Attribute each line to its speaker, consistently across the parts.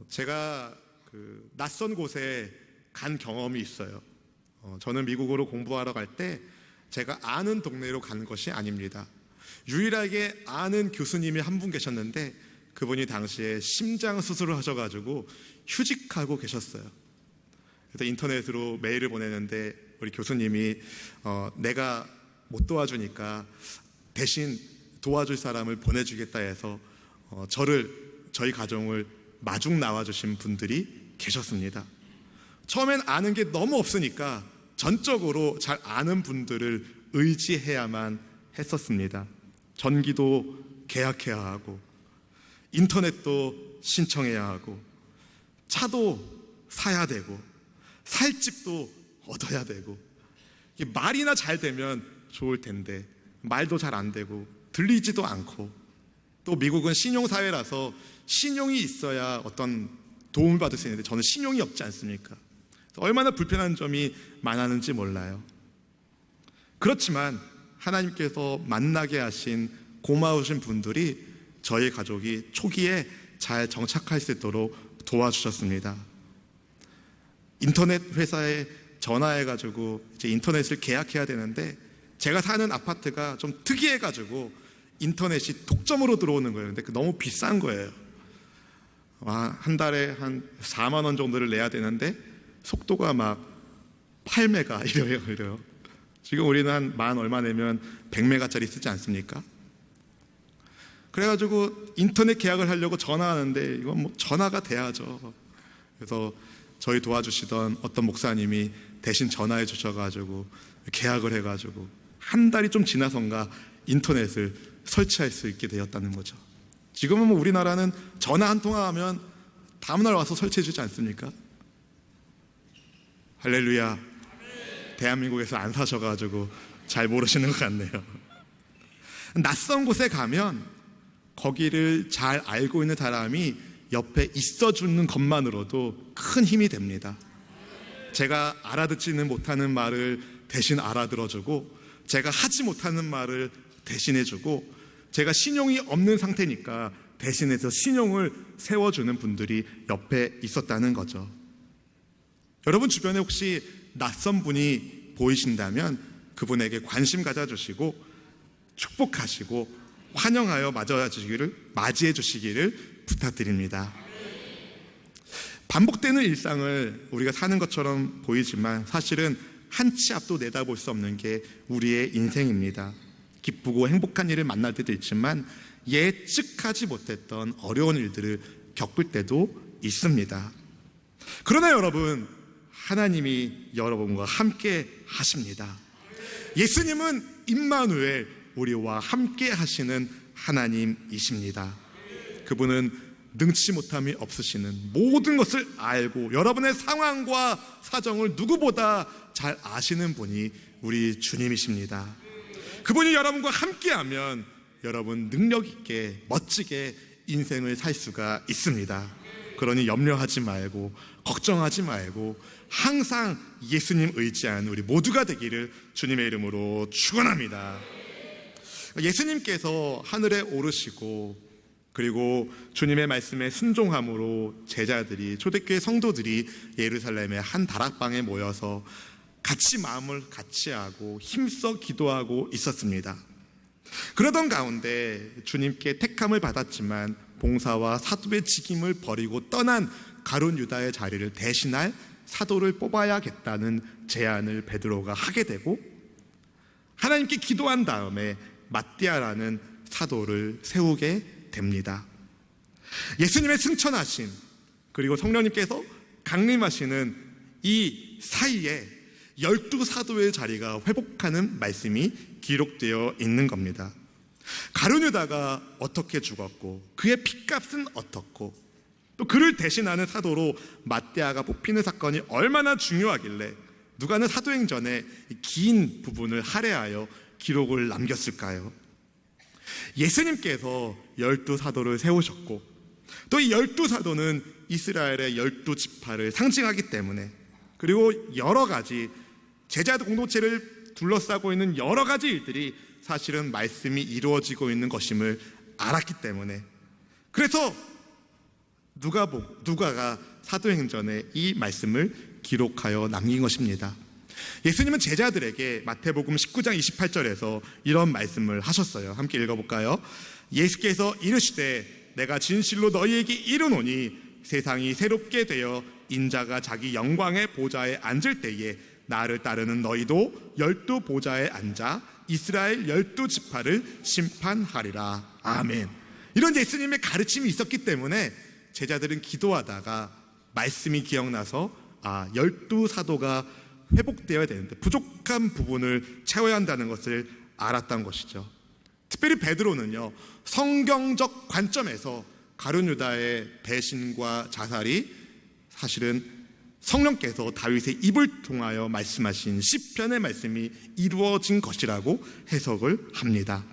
Speaker 1: 제가 낯선 곳에 간 경험이 있어요. 저는 미국으로 공부하러 갈 때 제가 아는 동네로 간 것이 아닙니다. 유일하게 아는 교수님이 한 분 계셨는데 그분이 당시에 심장 수술을 하셔가지고 휴직하고 계셨어요. 그래서 인터넷으로 메일을 보내는데 우리 교수님이 내가 못 도와주니까 대신 도와줄 사람을 보내주겠다 해서 저희 가정을 마중 나와주신 분들이 계셨습니다. 처음엔 아는 게 너무 없으니까 전적으로 잘 아는 분들을 의지해야만 했었습니다. 전기도 계약해야 하고 인터넷도 신청해야 하고 차도 사야 되고 살 집도 얻어야 되고 말이나 잘 되면 좋을 텐데 말도 잘 안 되고 들리지도 않고 또 미국은 신용사회라서 신용이 있어야 어떤 도움을 받을 수 있는데 저는 신용이 없지 않습니까? 얼마나 불편한 점이 많았는지 몰라요. 그렇지만 하나님께서 만나게 하신 고마우신 분들이 저희 가족이 초기에 잘 정착할 수 있도록 도와주셨습니다. 인터넷 회사에 전화해가지고 이제 인터넷을 계약해야 되는데 제가 사는 아파트가 좀 특이해가지고 인터넷이 독점으로 들어오는 거예요. 근데 너무 비싼 거예요. 한 달에 한 4만 원 정도를 내야 되는데 속도가 막 8메가 이래요. 지금 우리는 한 만 얼마 내면 100메가짜리 쓰지 않습니까? 그래가지고 인터넷 계약을 하려고 전화하는데 이건 뭐 전화가 돼야죠. 그래서 저희 도와주시던 어떤 목사님이 대신 전화해 주셔가지고 계약을 해가지고 한 달이 좀 지나선가 인터넷을 설치할 수 있게 되었다는 거죠. 지금은 뭐 우리나라는 전화 한 통화하면 다음날 와서 설치해 주지 않습니까? 할렐루야. 대한민국에서 안 사셔가지고 잘 모르시는 것 같네요. 낯선 곳에 가면 거기를 잘 알고 있는 사람이 옆에 있어주는 것만으로도 큰 힘이 됩니다. 제가 알아듣지는 못하는 말을 대신 알아들어주고 제가 하지 못하는 말을 대신해주고 제가 신용이 없는 상태니까 대신해서 신용을 세워주는 분들이 옆에 있었다는 거죠. 여러분 주변에 혹시 낯선 분이 보이신다면 그분에게 관심 가져주시고 축복하시고 환영하여 맞이해 주시기를 부탁드립니다. 반복되는 일상을 우리가 사는 것처럼 보이지만 사실은 한 치 앞도 내다볼 수 없는 게 우리의 인생입니다. 기쁘고 행복한 일을 만날 때도 있지만 예측하지 못했던 어려운 일들을 겪을 때도 있습니다. 그러나 여러분, 하나님이 여러분과 함께 하십니다. 예수님은 임마누엘, 우리와 함께 하시는 하나님이십니다. 그분은 능치 못함이 없으시는 모든 것을 알고 여러분의 상황과 사정을 누구보다 잘 아시는 분이 우리 주님이십니다. 그분이 여러분과 함께하면 여러분 능력 있게 멋지게 인생을 살 수가 있습니다. 그러니 염려하지 말고 걱정하지 말고 항상 예수님 의지한 우리 모두가 되기를 주님의 이름으로 축원합니다. 예수님께서 하늘에 오르시고 그리고 주님의 말씀에 순종함으로 제자들이 초대교회 성도들이 예루살렘의 한 다락방에 모여서 같이 마음을 같이하고 힘써 기도하고 있었습니다. 그러던 가운데 주님께 택함을 받았지만 봉사와 사도의 직임을 버리고 떠난 가룟 유다의 자리를 대신할 사도를 뽑아야겠다는 제안을 베드로가 하게 되고 하나님께 기도한 다음에 마띠아라는 사도를 세우게 됩니다. 예수님의 승천하심 그리고 성령님께서 강림하시는 이 사이에 12사도의 자리가 회복하는 말씀이 기록되어 있는 겁니다. 가룟 유다가 어떻게 죽었고 그의 핏값은 어떻고 또 그를 대신하는 사도로 마띠아가 뽑히는 사건이 얼마나 중요하길래 누가는 사도행전의 긴 부분을 할애하여 기록을 남겼을까요? 예수님께서 12사도를 세우셨고 또 이 12사도는 이스라엘의 12지파를 상징하기 때문에 그리고 여러 가지 제자 공동체를 둘러싸고 있는 여러 가지 일들이 사실은 말씀이 이루어지고 있는 것임을 알았기 때문에 그래서 누가가 사도행전에 이 말씀을 기록하여 남긴 것입니다. 예수님은 제자들에게 마태복음 19장 28절에서 이런 말씀을 하셨어요. 함께 읽어볼까요? 예수께서 이르시되 내가 진실로 너희에게 이르노니 세상이 새롭게 되어 인자가 자기 영광의 보좌에 앉을 때에 나를 따르는 너희도 12 보좌에 앉아 이스라엘 12지파를 심판하리라. 아멘. 이런 예수님의 가르침이 있었기 때문에 제자들은 기도하다가 말씀이 기억나서 12사도가 회복되어야 되는데 부족한 부분을 채워야 한다는 것을 알았던 것이죠. 특별히 베드로는요, 성경적 관점에서 가룟 유다의 배신과 자살이 사실은 성령께서 다윗의 입을 통하여 말씀하신 시편의 말씀이 이루어진 것이라고 해석을 합니다.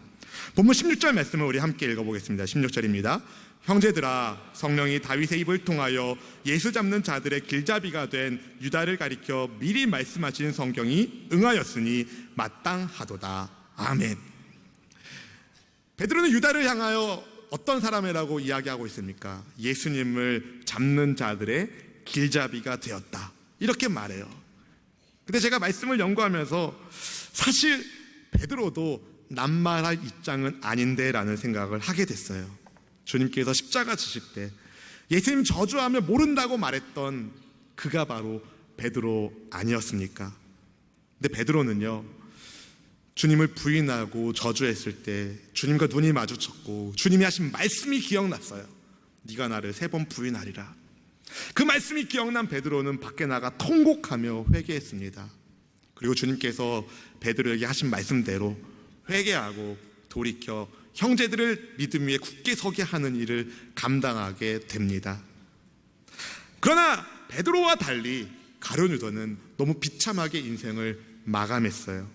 Speaker 1: 본문 16절 말씀을 우리 함께 읽어보겠습니다. 16절입니다. 형제들아, 성령이 다윗의 입을 통하여 예수 잡는 자들의 길잡이가 된 유다를 가리켜 미리 말씀하신 성경이 응하였으니 마땅하도다. 아멘. 베드로는 유다를 향하여 어떤 사람이라고 이야기하고 있습니까? 예수님을 잡는 자들의 길잡이가 되었다, 이렇게 말해요. 근데 제가 말씀을 연구하면서 사실 베드로도 낱말할 입장은 아닌데 라는 생각을 하게 됐어요. 주님께서 십자가 지실 때 예수님 저주하며 모른다고 말했던 그가 바로 베드로 아니었습니까? 근데 베드로는요, 주님을 부인하고 저주했을 때 주님과 눈이 마주쳤고 주님이 하신 말씀이 기억났어요. 네가 나를 3번 부인하리라. 그 말씀이 기억난 베드로는 밖에 나가 통곡하며 회개했습니다. 그리고 주님께서 베드로에게 하신 말씀대로 회개하고 돌이켜 형제들을 믿음 위에 굳게 서게 하는 일을 감당하게 됩니다. 그러나 베드로와 달리 가룟 유다는 너무 비참하게 인생을 마감했어요.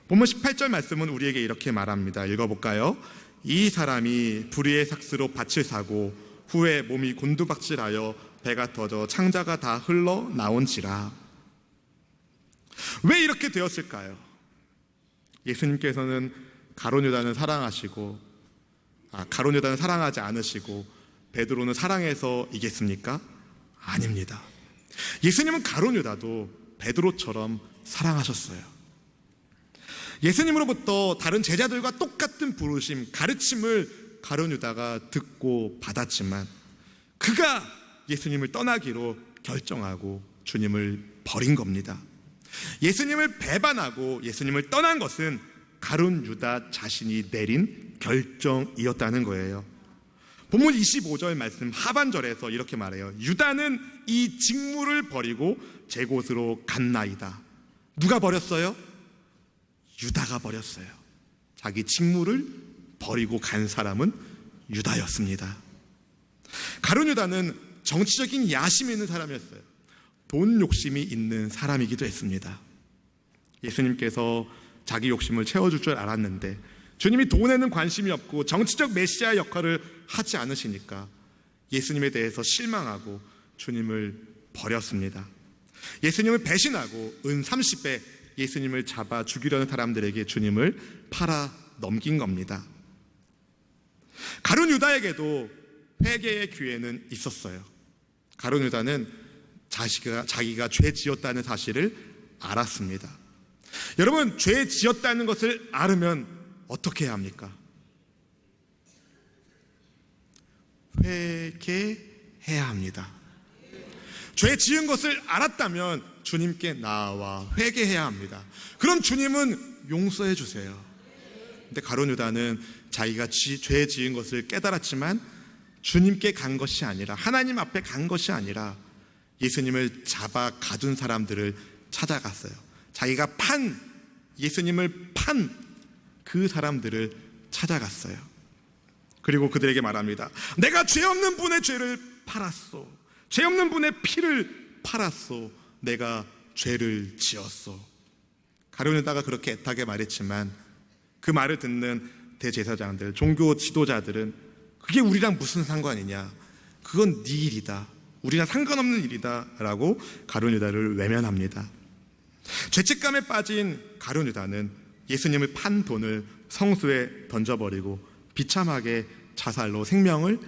Speaker 1: 본문 18절 말씀은 우리에게 이렇게 말합니다. 읽어볼까요? 이 사람이 불의의 삭스로 밭을 사고 후에 몸이 곤두박질하여 배가 터져 창자가 다 흘러나온지라. 왜 이렇게 되었을까요? 예수님께서는 가룟 유다는 사랑하시고 가룟 유다는 사랑하지 않으시고 베드로는 사랑해서 이겼습니까? 아닙니다. 예수님은 가룟 유다도 베드로처럼 사랑하셨어요. 예수님으로부터 다른 제자들과 똑같은 부르심, 가르침을 가룟 유다가 듣고 받았지만 그가 예수님을 떠나기로 결정하고 주님을 버린 겁니다. 예수님을 배반하고 예수님을 떠난 것은 가룟 유다 자신이 내린 결정이었다는 거예요. 본문 25절 말씀 하반절에서 이렇게 말해요. 유다는 이 직무를 버리고 제 곳으로 갔나이다. 누가 버렸어요? 유다가 버렸어요. 자기 직무를 버리고 간 사람은 유다였습니다. 가룟 유다는 정치적인 야심이 있는 사람이었어요. 돈 욕심이 있는 사람이기도 했습니다. 예수님께서 자기 욕심을 채워줄 줄 알았는데 주님이 돈에는 관심이 없고 정치적 메시아 역할을 하지 않으시니까 예수님에 대해서 실망하고 주님을 버렸습니다. 예수님을 배신하고 은 30배 예수님을 잡아 죽이려는 사람들에게 주님을 팔아 넘긴 겁니다. 가룟 유다에게도 회개의 기회는 있었어요. 가룟 유다는 자기가 죄 지었다는 사실을 알았습니다. 여러분, 죄 지었다는 것을 알으면 어떻게 해야 합니까? 회개해야 합니다. 죄 지은 것을 알았다면 주님께 나와 회개해야 합니다. 그럼 주님은 용서해 주세요. 근데 가룟 유다는 자기가 죄 지은 것을 깨달았지만 주님께 간 것이 아니라, 하나님 앞에 간 것이 아니라 예수님을 잡아 가둔 사람들을 찾아갔어요. 자기가 예수님을 판 그 사람들을 찾아갔어요. 그리고 그들에게 말합니다. 내가 죄 없는 분의 죄를 팔았소. 죄 없는 분의 피를 팔았소. 내가 죄를 지었소. 가룟 유다가 그렇게 애타게 말했지만 그 말을 듣는 대제사장들, 종교 지도자들은 그게 우리랑 무슨 상관이냐, 그건 네 일이다, 우리랑 상관없는 일이다 라고 가룟 유다를 외면합니다. 죄책감에 빠진 가룟 유다는 예수님을 판 돈을 성수에 던져버리고 비참하게 자살로 생명을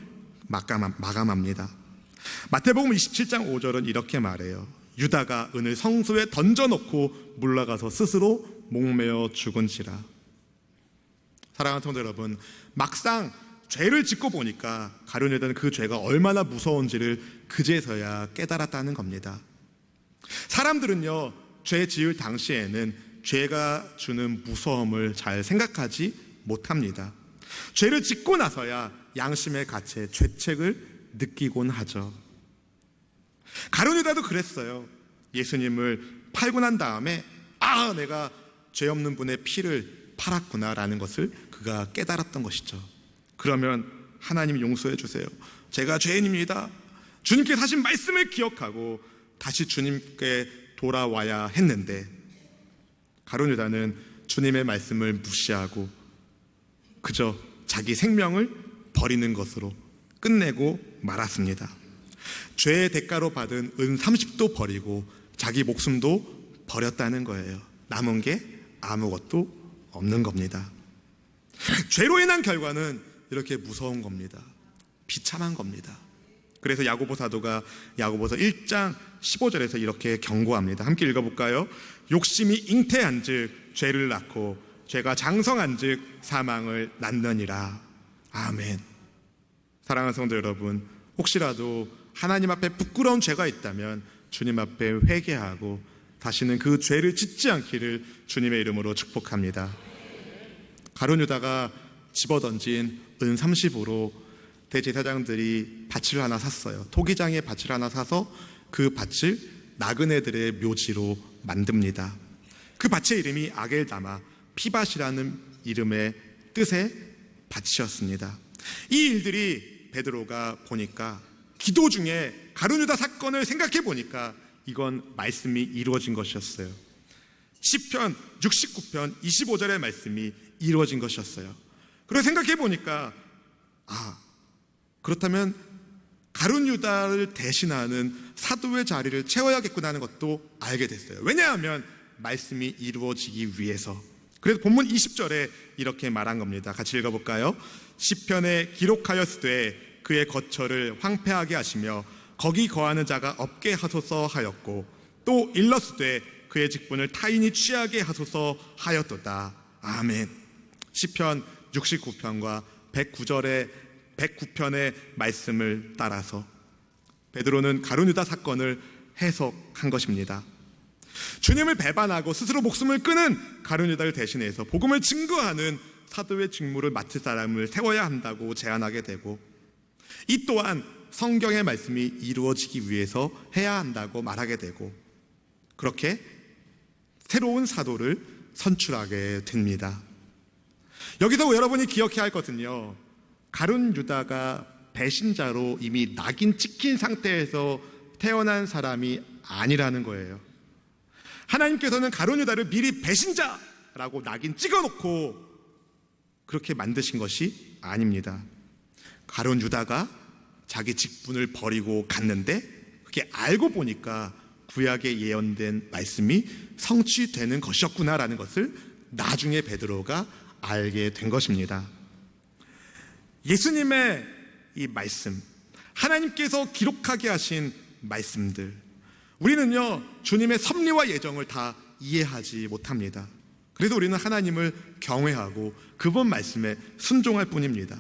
Speaker 1: 마감합니다. 마태복음 27장 5절은 이렇게 말해요. 유다가 은을 성소에 던져놓고 물러가서 스스로 목매어 죽은지라. 사랑하는 성도 여러분, 막상 죄를 짓고 보니까 가룟 유다는 그 죄가 얼마나 무서운지를 그제서야 깨달았다는 겁니다. 사람들은요, 죄 지을 당시에는 죄가 주는 무서움을 잘 생각하지 못합니다. 죄를 짓고 나서야 양심의 가치에 죄책을 느끼곤 하죠. 가룟 유다도 그랬어요. 예수님을 팔고 난 다음에 내가 죄 없는 분의 피를 팔았구나라는 것을 그가 깨달았던 것이죠. 그러면 하나님 용서해 주세요. 제가 죄인입니다. 주님께서 하신 말씀을 기억하고 다시 주님께 돌아와야 했는데 가룟 유다는 주님의 말씀을 무시하고 그저 자기 생명을 버리는 것으로 끝내고 말았습니다. 죄의 대가로 받은 은 30도 버리고 자기 목숨도 버렸다는 거예요. 남은 게 아무것도 없는 겁니다. 죄로 인한 결과는 이렇게 무서운 겁니다. 비참한 겁니다. 그래서 야고보 사도가 야고보서 1장 15절에서 이렇게 경고합니다. 함께 읽어볼까요? 욕심이 잉태한즉 죄를 낳고 죄가 장성한즉 사망을 낳느니라. 아멘. 사랑하는 성도 여러분, 혹시라도 하나님 앞에 부끄러운 죄가 있다면 주님 앞에 회개하고 다시는 그 죄를 짓지 않기를 주님의 이름으로 축복합니다. 가룟 유다가 집어던진 은 30으로 대제사장들이 밭을 하나 샀어요. 토기장에 밭을 하나 사서 그 밭을 나그네들의 묘지로 만듭니다. 그 밭의 이름이 아겔다마, 피밭이라는 이름의 뜻의 밭이었습니다. 이 일들이 베드로가 보니까 기도 중에 가룟 유다 사건을 생각해 보니까 이건 말씀이 이루어진 것이었어요. 시편 69편 25절의 말씀이 이루어진 것이었어요. 그리고 생각해 보니까 그렇다면 가룟 유다를 대신하는 사도의 자리를 채워야겠구나 하는 것도 알게 됐어요. 왜냐하면 말씀이 이루어지기 위해서. 그래서 본문 20절에 이렇게 말한 겁니다. 같이 읽어볼까요? 시편에 기록하였으되 그의 거처를 황폐하게 하시며 거기 거하는 자가 없게 하소서 하였고 또 일렀으되 그의 직분을 타인이 취하게 하소서 하였도다. 아멘. 시편 69편과 109편의 말씀을 따라서 베드로는 가룟 유다 사건을 해석한 것입니다. 주님을 배반하고 스스로 목숨을 끊은 가룟 유다를 대신해서 복음을 증거하는 사도의 직무를 맡을 사람을 세워야 한다고 제안하게 되고, 이 또한 성경의 말씀이 이루어지기 위해서 해야 한다고 말하게 되고, 그렇게 새로운 사도를 선출하게 됩니다. 여기서 여러분이 기억해야 할 것은요, 가룟 유다가 배신자로 이미 낙인 찍힌 상태에서 태어난 사람이 아니라는 거예요. 하나님께서는 가룟 유다를 미리 배신자라고 낙인 찍어놓고 그렇게 만드신 것이 아닙니다. 가룟 유다가 자기 직분을 버리고 갔는데 그게 알고 보니까 구약에 예언된 말씀이 성취되는 것이었구나라는 것을 나중에 베드로가 알게 된 것입니다. 예수님의 이 말씀, 하나님께서 기록하게 하신 말씀들, 우리는요 주님의 섭리와 예정을 다 이해하지 못합니다. 그래서 우리는 하나님을 경외하고 그분 말씀에 순종할 뿐입니다.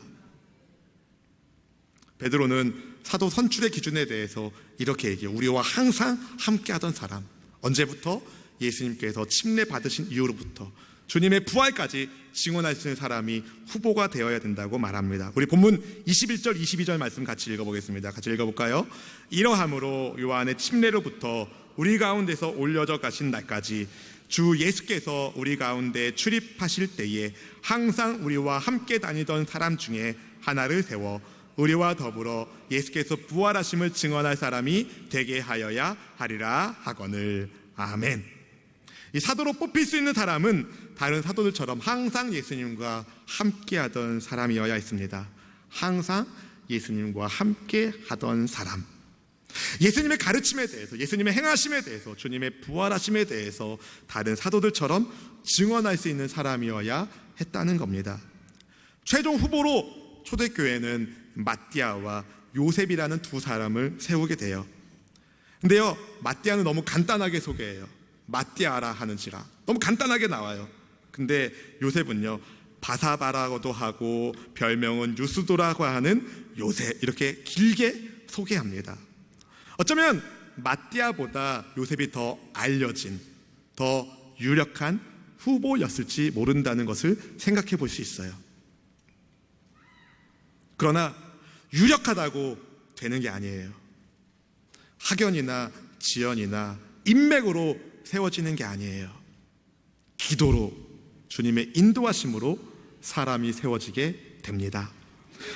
Speaker 1: 베드로는 사도 선출의 기준에 대해서 이렇게 얘기해요. 우리와 항상 함께하던 사람, 언제부터? 예수님께서 침례 받으신 이후로부터 주님의 부활까지 증언할 수 있는 사람이 후보가 되어야 된다고 말합니다. 우리 본문 21절 22절 말씀 같이 읽어보겠습니다. 같이 읽어볼까요? 이러함으로 요한의 침례로부터 우리 가운데서 올려져 가신 날까지 주 예수께서 우리 가운데 출입하실 때에 항상 우리와 함께 다니던 사람 중에 하나를 세워 우리와 더불어 예수께서 부활하심을 증언할 사람이 되게 하여야 하리라 하거늘. 아멘. 이 사도로 뽑힐 수 있는 사람은 다른 사도들처럼 항상 예수님과 함께하던 사람이어야 했습니다. 항상 예수님과 함께하던 사람, 예수님의 가르침에 대해서, 예수님의 행하심에 대해서, 주님의 부활하심에 대해서 다른 사도들처럼 증언할 수 있는 사람이어야 했다는 겁니다. 최종 후보로 초대교회는 마띠아와 요셉이라는 두 사람을 세우게 돼요. 근데요, 마띠아는 너무 간단하게 소개해요. 마띠아라 하는지라 너무 간단하게 나와요. 근데 요셉은요, 바사바라고도 하고 별명은 유스도라고 하는 요셉, 이렇게 길게 소개합니다. 어쩌면 마띠아보다 요셉이 더 알려진, 더 유력한 후보였을지 모른다는 것을 생각해 볼 수 있어요. 그러나 유력하다고 되는 게 아니에요. 학연이나 지연이나 인맥으로 세워지는 게 아니에요. 기도로, 주님의 인도하심으로 사람이 세워지게 됩니다.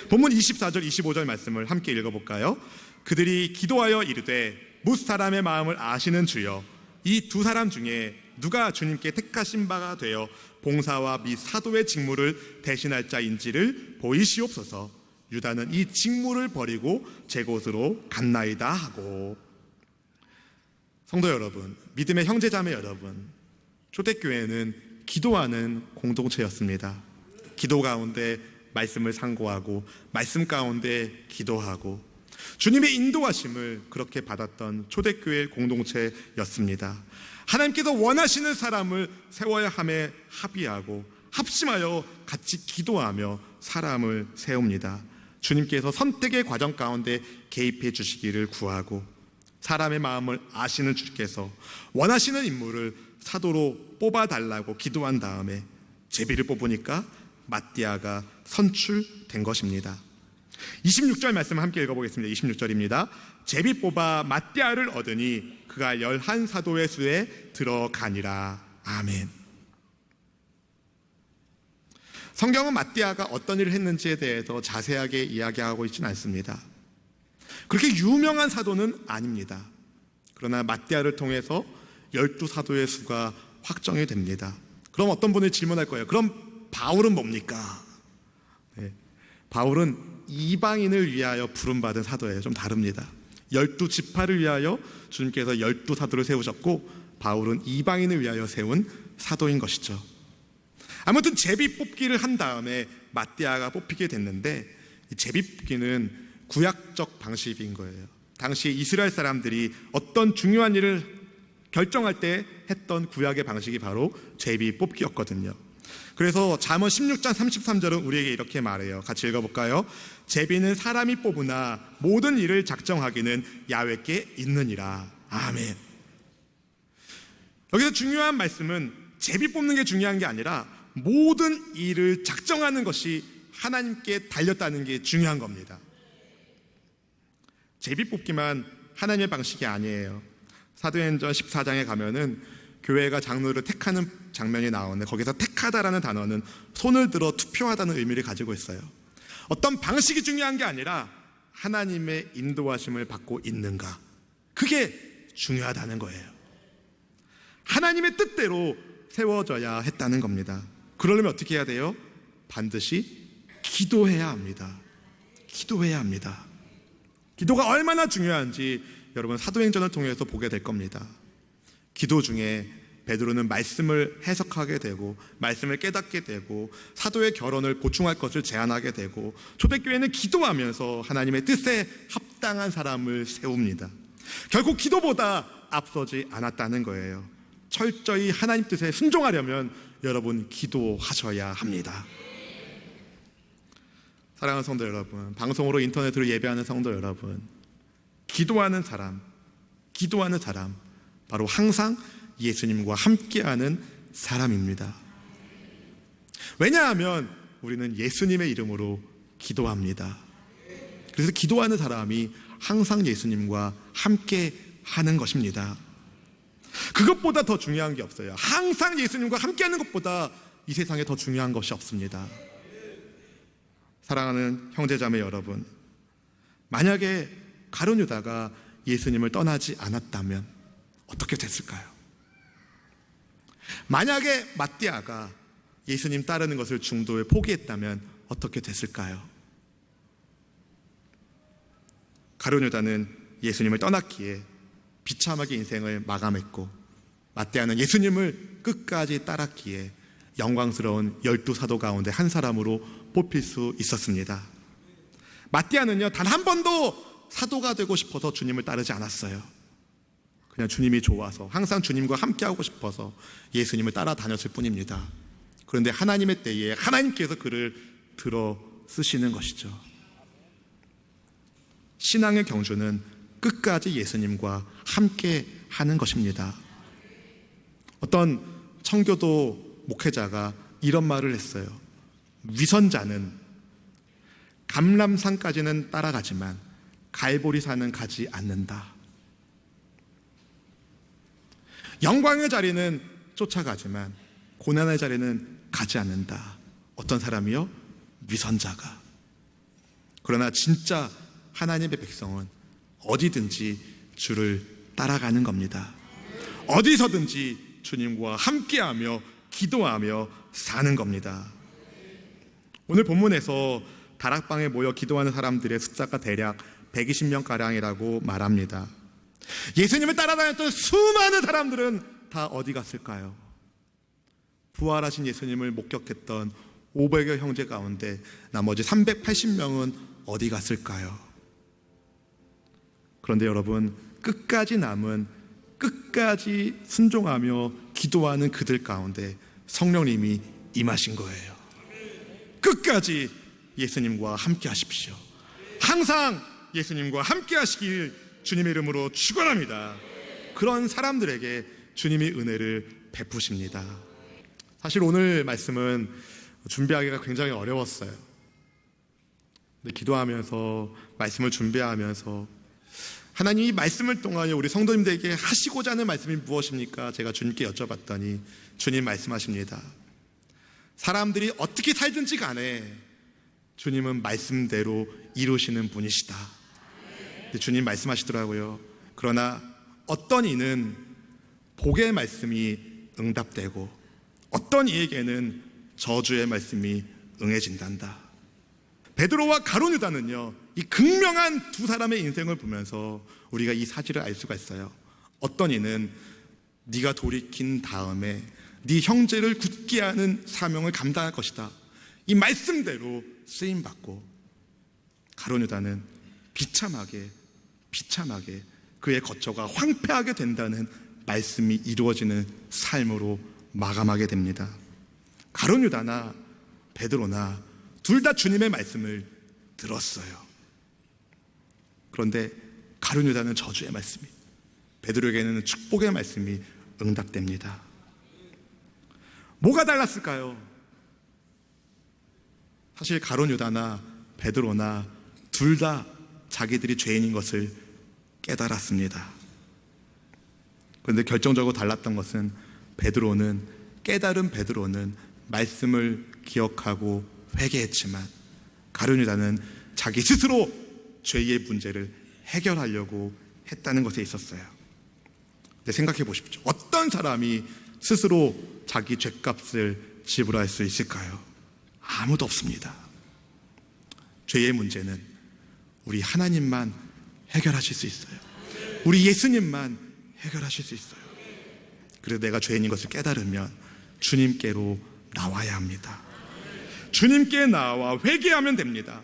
Speaker 1: 본문 24절 25절 말씀을 함께 읽어볼까요? 그들이 기도하여 이르되 뭇 사람의 마음을 아시는 주여, 이 두 사람 중에 누가 주님께 택하신 바가 되어 봉사와 및 사도의 직무를 대신할 자인지를 보이시옵소서. 유다는 이 직무를 버리고 제 곳으로 갔나이다 하고. 성도 여러분, 믿음의 형제자매 여러분, 초대교회는 기도하는 공동체였습니다. 기도 가운데 말씀을 상고하고 말씀 가운데 기도하고 주님의 인도하심을 그렇게 받았던 초대교회 공동체였습니다. 하나님께서 원하시는 사람을 세워야 함에 합의하고 합심하여 같이 기도하며 사람을 세웁니다. 주님께서 선택의 과정 가운데 개입해 주시기를 구하고, 사람의 마음을 아시는 주께서 원하시는 인물을 사도로 뽑아달라고 기도한 다음에 제비를 뽑으니까 마띠아가 선출된 것입니다. 26절 말씀 함께 읽어보겠습니다. 26절입니다. 제비 뽑아 마띠아를 얻으니 그가 11사도의 수에 들어가니라. 아멘. 성경은 마띠아가 어떤 일을 했는지에 대해서 자세하게 이야기하고 있지는 않습니다. 그렇게 유명한 사도는 아닙니다. 그러나 마띠아를 통해서 12사도의 수가 확정이 됩니다. 그럼 어떤 분이 질문할 거예요. 그럼 바울은 뭡니까? 네. 바울은 이방인을 위하여 부름받은 사도예요. 좀 다릅니다. 12지파를 위하여 주님께서 12사도를 세우셨고, 바울은 이방인을 위하여 세운 사도인 것이죠. 아무튼 제비 뽑기를 한 다음에 마띠아가 뽑히게 됐는데, 이 제비 뽑기는 구약적 방식인 거예요. 당시 이스라엘 사람들이 어떤 중요한 일을 결정할 때 했던 구약의 방식이 바로 제비 뽑기였거든요. 그래서 잠언 16장 33절은 우리에게 이렇게 말해요. 같이 읽어볼까요? 제비는 사람이 뽑으나 모든 일을 작정하기는 야훼께 있느니라. 아멘. 여기서 중요한 말씀은 제비 뽑는 게 중요한 게 아니라 모든 일을 작정하는 것이 하나님께 달렸다는 게 중요한 겁니다. 제비 뽑기만 하나님의 방식이 아니에요. 사도행전 14장에 가면은 교회가 장로를 택하는 장면이 나오는데, 거기서 택하다라는 단어는 손을 들어 투표하다는 의미를 가지고 있어요. 어떤 방식이 중요한 게 아니라 하나님의 인도하심을 받고 있는가, 그게 중요하다는 거예요. 하나님의 뜻대로 세워져야 했다는 겁니다. 그러려면 어떻게 해야 돼요? 반드시 기도해야 합니다. 기도해야 합니다. 기도가 얼마나 중요한지 여러분 사도행전을 통해서 보게 될 겁니다. 기도 중에 베드로는 말씀을 해석하게 되고 말씀을 깨닫게 되고 사도의 결혼을 보충할 것을 제안하게 되고, 초대교회는 기도하면서 하나님의 뜻에 합당한 사람을 세웁니다. 결국 기도보다 앞서지 않았다는 거예요. 철저히 하나님 뜻에 순종하려면 여러분 기도하셔야 합니다. 사랑하는 성도 여러분, 방송으로 인터넷으로 예배하는 성도 여러분, 기도하는 사람 바로 항상 예수님과 함께하는 사람입니다. 왜냐하면 우리는 예수님의 이름으로 기도합니다. 그래서 기도하는 사람이 항상 예수님과 함께하는 것입니다. 그것보다 더 중요한 게 없어요. 항상 예수님과 함께하는 것보다 이 세상에 더 중요한 것이 없습니다. 사랑하는 형제자매 여러분, 만약에 가룟 유다가 예수님을 떠나지 않았다면 어떻게 됐을까요? 만약에 마띠아가 예수님 따르는 것을 중도에 포기했다면 어떻게 됐을까요? 가룟 유다는 예수님을 떠났기에 비참하게 인생을 마감했고, 마띠아는 예수님을 끝까지 따랐기에 영광스러운 12사도 가운데 한 사람으로 뽑힐 수 있었습니다. 마띠아는요, 단 한 번도 사도가 되고 싶어서 주님을 따르지 않았어요. 그냥 주님이 좋아서, 항상 주님과 함께하고 싶어서 예수님을 따라다녔을 뿐입니다. 그런데 하나님의 때에 하나님께서 그를 들어 쓰시는 것이죠. 신앙의 경주는 끝까지 예수님과 함께 하는 것입니다. 어떤 청교도 목회자가 이런 말을 했어요. 위선자는 감람산까지는 따라가지만 갈보리산은 가지 않는다. 영광의 자리는 쫓아가지만 고난의 자리는 가지 않는다. 어떤 사람이요? 위선자가. 그러나 진짜 하나님의 백성은 어디든지 주를 따라가는 겁니다. 어디서든지 주님과 함께하며 기도하며 사는 겁니다. 오늘 본문에서 다락방에 모여 기도하는 사람들의 숫자가 대략 120명가량이라고 말합니다. 예수님을 따라다녔던 수많은 사람들은 다 어디 갔을까요? 부활하신 예수님을 목격했던 500여 형제 가운데 나머지 380명은 어디 갔을까요? 그런데 여러분, 끝까지 남은, 끝까지 순종하며 기도하는 그들 가운데 성령님이 임하신 거예요. 끝까지 예수님과 함께 하십시오. 항상 예수님과 함께 하시길 주님의 이름으로 축원합니다. 그런 사람들에게 주님이 은혜를 베푸십니다. 사실 오늘 말씀은 준비하기가 굉장히 어려웠어요. 근데 기도하면서, 말씀을 준비하면서 하나님이 말씀을 통하여 우리 성도님들에게 하시고자 하는 말씀이 무엇입니까? 제가 주님께 여쭤봤더니 주님 말씀하십니다. 사람들이 어떻게 살든지 간에 주님은 말씀대로 이루시는 분이시다. 근데 주님 말씀하시더라고요. 그러나 어떤 이는 복의 말씀이 응답되고 어떤 이에게는 저주의 말씀이 응해진단다. 베드로와 가룟 유다는요, 이 극명한 두 사람의 인생을 보면서 우리가 이 사실을 알 수가 있어요. 어떤 이는 네가 돌이킨 다음에 네 형제를 굳게 하는 사명을 감당할 것이다. 이 말씀대로 쓰임받고, 가룟 유다는 비참하게 그의 거처가 황폐하게 된다는 말씀이 이루어지는 삶으로 마감하게 됩니다. 가룟 유다나 베드로나 둘 다 주님의 말씀을 들었어요. 그런데 가룟 유다는 저주의 말씀이, 베드로에게는 축복의 말씀이 응답됩니다. 뭐가 달랐을까요? 사실 가룟 유다나 베드로나 둘 다 자기들이 죄인인 것을 깨달았습니다. 그런데 결정적으로 달랐던 것은 깨달은 베드로는 말씀을 기억하고 회개했지만 가룟 유다는 자기 스스로 죄의 문제를 해결하려고 했다는 것에 있었어요. 근데 생각해 보십시오. 어떤 사람이 스스로 자기 죄값을 지불할 수 있을까요? 아무도 없습니다. 죄의 문제는 우리 하나님만 해결하실 수 있어요. 우리 예수님만 해결하실 수 있어요. 그래서 내가 죄인인 것을 깨달으면 주님께로 나와야 합니다. 주님께 나와 회개하면 됩니다.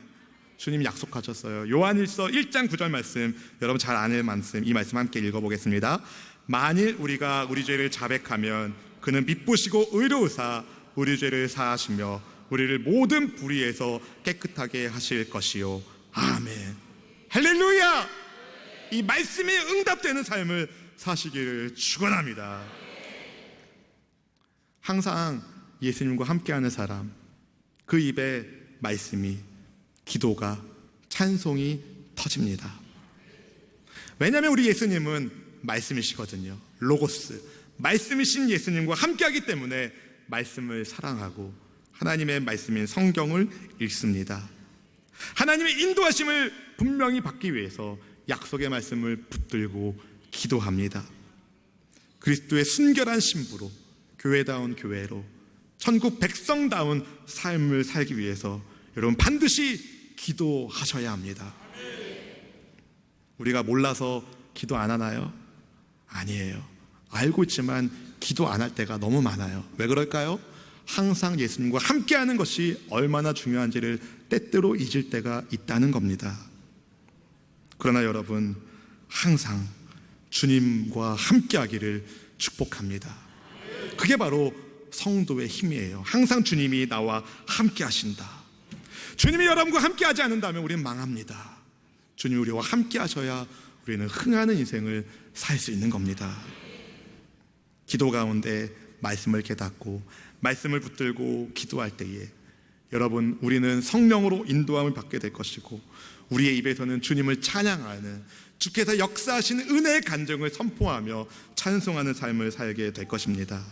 Speaker 1: 주님 약속하셨어요. 요한일서 1장 9절 말씀, 여러분 잘 아는 말씀, 이 말씀 함께 읽어보겠습니다. 만일 우리가 우리 죄를 자백하면 그는 미쁘시고 의로우사 우리 죄를 사하시며 우리를 모든 불의에서 깨끗하게 하실 것이요. 아멘. 할렐루야! 이 말씀이 응답되는 삶을 사시기를 축원합니다. 항상 예수님과 함께하는 사람, 그 입에 말씀이, 기도가, 찬송이 터집니다. 왜냐하면 우리 예수님은 말씀이시거든요. 로고스, 말씀이신 예수님과 함께하기 때문에 말씀을 사랑하고 하나님의 말씀인 성경을 읽습니다. 하나님의 인도하심을 분명히 받기 위해서 약속의 말씀을 붙들고 기도합니다. 그리스도의 순결한 신부로, 교회다운 교회로, 천국 백성다운 삶을 살기 위해서 여러분 반드시 기도하셔야 합니다. 우리가 몰라서 기도 안 하나요? 아니에요. 알고 있지만 기도 안 할 때가 너무 많아요. 왜 그럴까요? 항상 예수님과 함께하는 것이 얼마나 중요한지를 때때로 잊을 때가 있다는 겁니다. 그러나 여러분, 항상 주님과 함께하기를 축복합니다. 그게 바로 성도의 힘이에요. 항상 주님이 나와 함께하신다. 주님이 여러분과 함께하지 않는다면 우리는 망합니다. 주님이 우리와 함께하셔야 우리는 흥하는 인생을 살 수 있는 겁니다. 기도 가운데 말씀을 깨닫고 말씀을 붙들고 기도할 때에 여러분, 우리는 성령으로 인도함을 받게 될 것이고 우리의 입에서는 주님을 찬양하는, 주께서 역사하시는 은혜의 간증을 선포하며 찬송하는 삶을 살게 될 것입니다.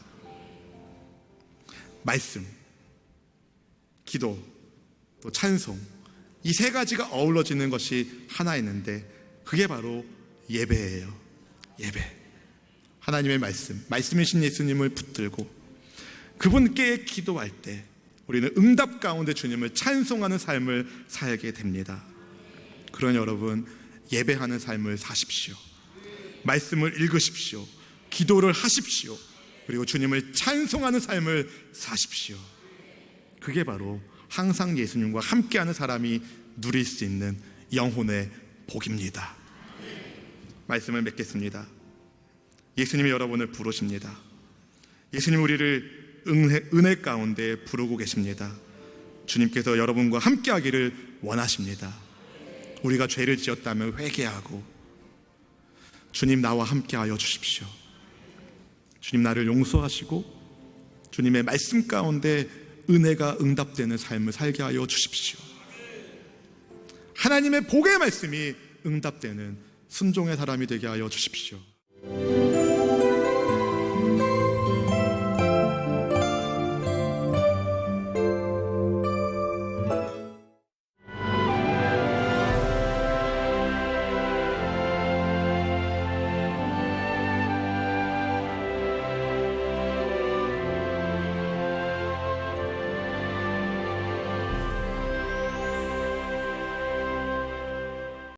Speaker 1: 말씀, 기도, 또 찬송, 이 세 가지가 어우러지는 것이 하나 있는데 그게 바로 예배예요. 예배. 하나님의 말씀이신 예수님을 붙들고 그분께 기도할 때 우리는 응답 가운데 주님을 찬송하는 삶을 살게 됩니다. 그러니 여러분, 예배하는 삶을 사십시오. 말씀을 읽으십시오. 기도를 하십시오. 그리고 주님을 찬송하는 삶을 사십시오. 그게 바로 항상 예수님과 함께하는 사람이 누릴 수 있는 영혼의 복입니다. 말씀을 맺겠습니다. 예수님이 여러분을 부르십니다. 예수님 우리를 은혜 가운데 부르고 계십니다. 주님께서 여러분과 함께하기를 원하십니다. 우리가 죄를 지었다면 회개하고 주님 나와 함께하여 주십시오. 주님 나를 용서하시고 주님의 말씀 가운데 은혜가 응답되는 삶을 살게 하여 주십시오. 하나님의 복의 말씀이 응답되는 순종의 사람이 되게 하여 주십시오.